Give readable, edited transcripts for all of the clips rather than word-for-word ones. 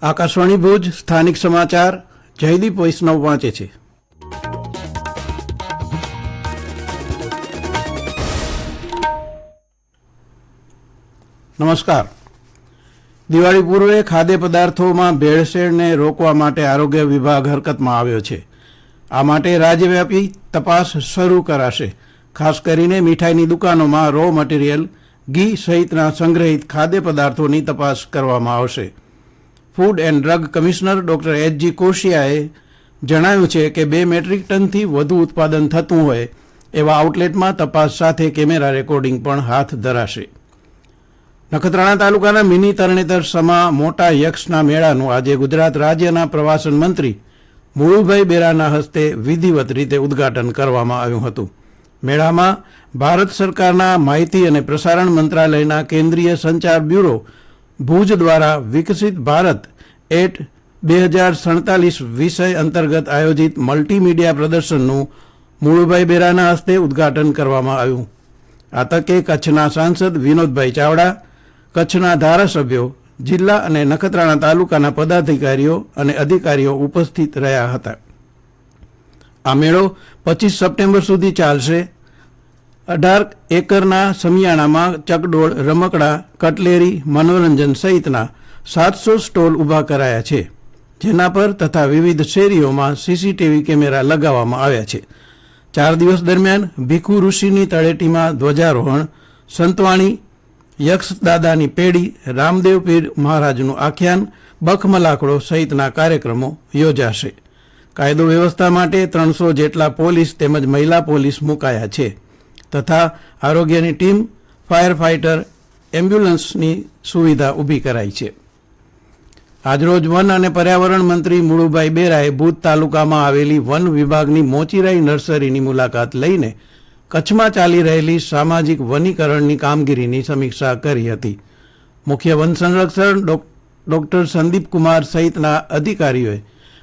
આકાશવાણી ભુજ સ્થાનિક સમાચાર જયદીપ વૈષ્ણવ વાંચે છે. નમસ્કાર. દિવાળી પૂર્વે ખાદ્ય પદાર્થોમાં ભેળસેળને રોકવા માટે આરોગ્ય વિભાગ હરકતમાં આવ્યો છે. આ માટે રાજ્યવ્યાપી તપાસ શરૂ કરાશે. ખાસ કરીને મીઠાઈની દુકાનોમાં રો મટીરિયલ, ઘી સહિતના સંગ્રહિત ખાદ્ય પદાર્થોની તપાસ કરવામાં આવશે. Food and drug commissioner doctor H G. કોશિયાએ જણાવ્યું છે કે 2 મેટ્રિક ટનથી વધુ ઉત્પાદન થતું હોય એવા આઉટલેટમાં તપાસ સાથે કેમેરા રેકોર્ડિંગ પણ હાથ ધરાશે. નખત્રાણા તાલુકાના મિની તરણેતર સમા મોટા યક્ષના મેળાનું આજે ગુજરાત રાજ્યના પ્રવાસન મંત્રી મુળુભાઈ બેરાના હસ્તે વિધિવત રીતે ઉદ્ઘાટન કરવામાં આવ્યું હતું. મેળામાં ભારત સરકારના માહિતી અને પ્રસારણ મંત્રાલયના કેન્દ્રીય સંચાર બ્યુરો ભુજ દ્વારા વિકસિત ભારત એટ 2047 વિષય અંતર્ગત આયોજિત મલ્ટીમીડિયા પ્રદર્શનનું મુળુભાઈ બેરાના હસ્તે ઉદ્ઘાટન કરવામાં આવ્યું. આ તકે કચ્છના સાંસદ વિનોદભાઈ ચાવડા, કચ્છના ધારાસભ્યો, જિલ્લા અને નખત્રાણા તાલુકાના પદાધિકારીઓ અને અધિકારીઓ ઉપસ્થિત રહ્યા હતા. આ મેળો 25 સપ્ટેમ્બર સુધી ચાલશે. 18 એકરના સમિયાણામાં ચકડોળ, રમકડા, કટલેરી, મનોરંજન સહિતના 700 સ્ટોલ ઊભા કરાયા છે, જેના પર તથા વિવિધ શેરીઓમાં સીસીટીવી કેમેરા લગાવવામાં આવ્યા છે. 4 દિવસ દરમિયાન ભીખુ ઋષિની તળેટીમાં ધ્વજારોહણ, સંતવાણી, યક્ષદાદાની પેઢી, રામદેવ પીર મહારાજનું આખ્યાન, બખમલાખડો સહિતના કાર્યક્રમો યોજાશે. કાયદો વ્યવસ્થા માટે 300 જેટલા પોલીસ તેમજ મહિલા પોલીસ મુકાયા છે તથા આરોગ્યની ટીમ, ફાયર ફાઇટર, એમ્બ્યુલન્સની સુવિધા ઊભી કરાઈ છે. આજરોજ વન અને પર્યાવરણ મંત્રી મુળુભાઈ બેરાએ ભુજ તાલુકામાં આવેલી વન વિભાગની મોચીરાઈ નર્સરીની મુલાકાત લઈને કચ્છમાં ચાલી રહેલી સામાજિક વનીકરણની કામગીરીની સમીક્ષા કરી હતી. મુખ્ય વન સંરક્ષક ડોક્ટર સંદીપ કુમાર સહિતના અધિકારીઓએ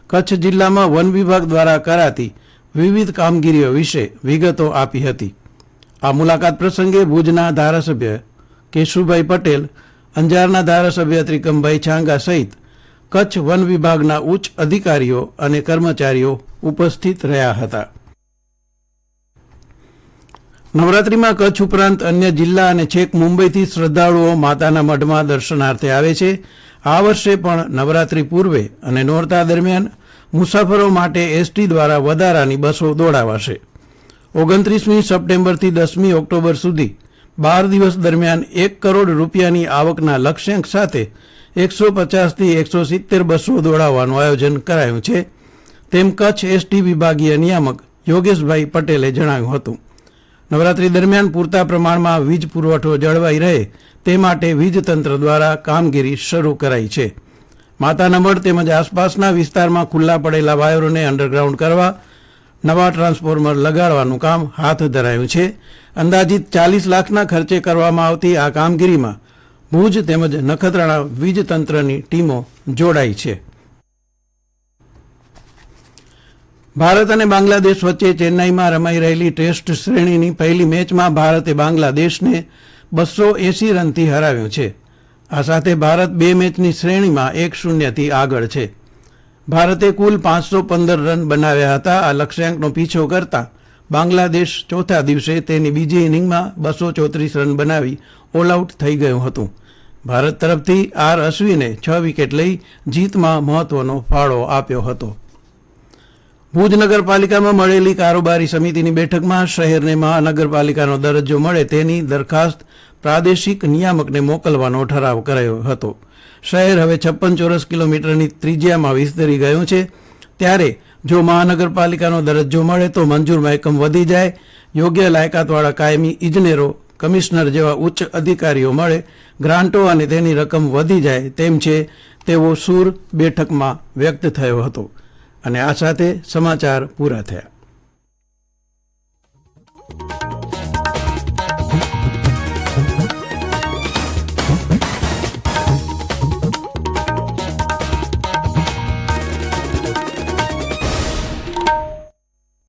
કચ્છ જિલ્લામાં વન વિભાગ દ્વારા કરાતી વિવિધ કામગીરીઓ વિશે વિગતો આપી હતી. આ મુલાકાત પ્રસંગે ભુજના ધારાસભ્ય કેશુભાઈ પટેલ, અંજારના ધારાસભ્ય ત્રિકમભાઈ છાંગા સહિત કચ્છ વન વિભાગના ઉચ્ચ અધિકારીઓ અને કર્મચારીઓ ઉપસ્થિત રહ્યા હતા. નવરાત્રિમાં કચ્છ ઉપરાંત અન્ય જિલ્લા અને છેક મુંબઈથી શ્રદ્ધાળુઓ માતાના મઢમાં દર્શનાર્થે આવે છે. આ વર્ષે પણ નવરાત્રિ પૂર્વે અને નોરતા દરમિયાન મુસાફરો માટે એસટી દ્વારા વધારાની બસો દોડાવાશે. 29મી સપ્ટેમ્બરથી 10મી ઓક્ટોબર સુધી 12 દિવસ દરમિયાન 1 કરોડ રૂપિયાની આવકના લક્ષ્યાંક સાથે 150થી 170 બસો દોડાવવાનું આયોજન કરાયું છે, તેમ કચ્છ એસટી વિભાગીય નિયામક યોગેશભાઈ પટેલે જણાવ્યું હતું. નવરાત્રી દરમિયાન પૂરતા પ્રમાણમાં વીજ પુરવઠો જળવાઈ રહે તે માટે વીજતંત્ર દ્વારા કામગીરી શરૂ કરાઈ છે. માતાના મઢ તેમજ આસપાસના વિસ્તારમાં ખુલ્લા પડેલા વાયરોને અંડરગ્રાઉન્ડ કરવા નવા ટ્રાન્સફોર્મર લગાડવાનું કામ હાથ ધરાયું છે. અંદાજિત 40 લાખના ખર્ચે કરવામાં આવતી આ કામગીરીમાં ભુજ તેમજ નખત્રાણા વીજતંત્રની ટીમો જોડાઈ છે. ભારત અને બાંગ્લાદેશ વચ્ચે ચેન્નાઈમાં રમાઈ રહેલી ટેસ્ટ શ્રેણીની પહેલી મેચમાં ભારતે બાંગ્લાદેશને 280 રનથી હરાવ્યું છે. આ સાથે ભારત 2 મેચની શ્રેણીમાં 1-0થી આગળ છે. ભારતે કુલ 515 રન બનાવ્યા હતા. આ લક્ષ્યાંકનો પીછો કરતા બાંગ્લાદેશ ચોથા દિવસે તેની બીજી ઇનિંગમાં 234 રન બનાવી ઓલ આઉટ થઈ ગયું હતું. ભારત તરફથી આર અશ્વિને 6 વિકેટ લઈ જીતમાં મહત્વનો ફાળો આપ્યો હતો. ભુજ નગરપાલિકામાં મળેલી કારોબારી સમિતિની બેઠકમાં શહેરને મહાનગરપાલિકાનો દરજ્જો મળે તેની દરખાસ્ત પ્રાદેશિક નિયામકને મોકલવાનો ઠરાવ કરાયો હતો. શહેર હવે 56 ચોરસ કિલોમીટરની ત્રિજ્યામાં વિસ્તરી ગયું છે, ત્યારે જો મહાનગરપાલિકાનો દરજ્જો મળે તો મંજૂર એકમ વધી જાય, યોગ્ય લાયકાતવાળા કાયમી ઇજનેરો, કમિશનર જેવા ઉચ્ચ અધિકારીઓ મળે, ગ્રાન્ટો અને તેની રકમ વધી જાય તેમ છે તેવો સૂર બેઠકમાં વ્યક્ત થયો હતો. અને આ સાથે સમાચાર પૂરા થયા.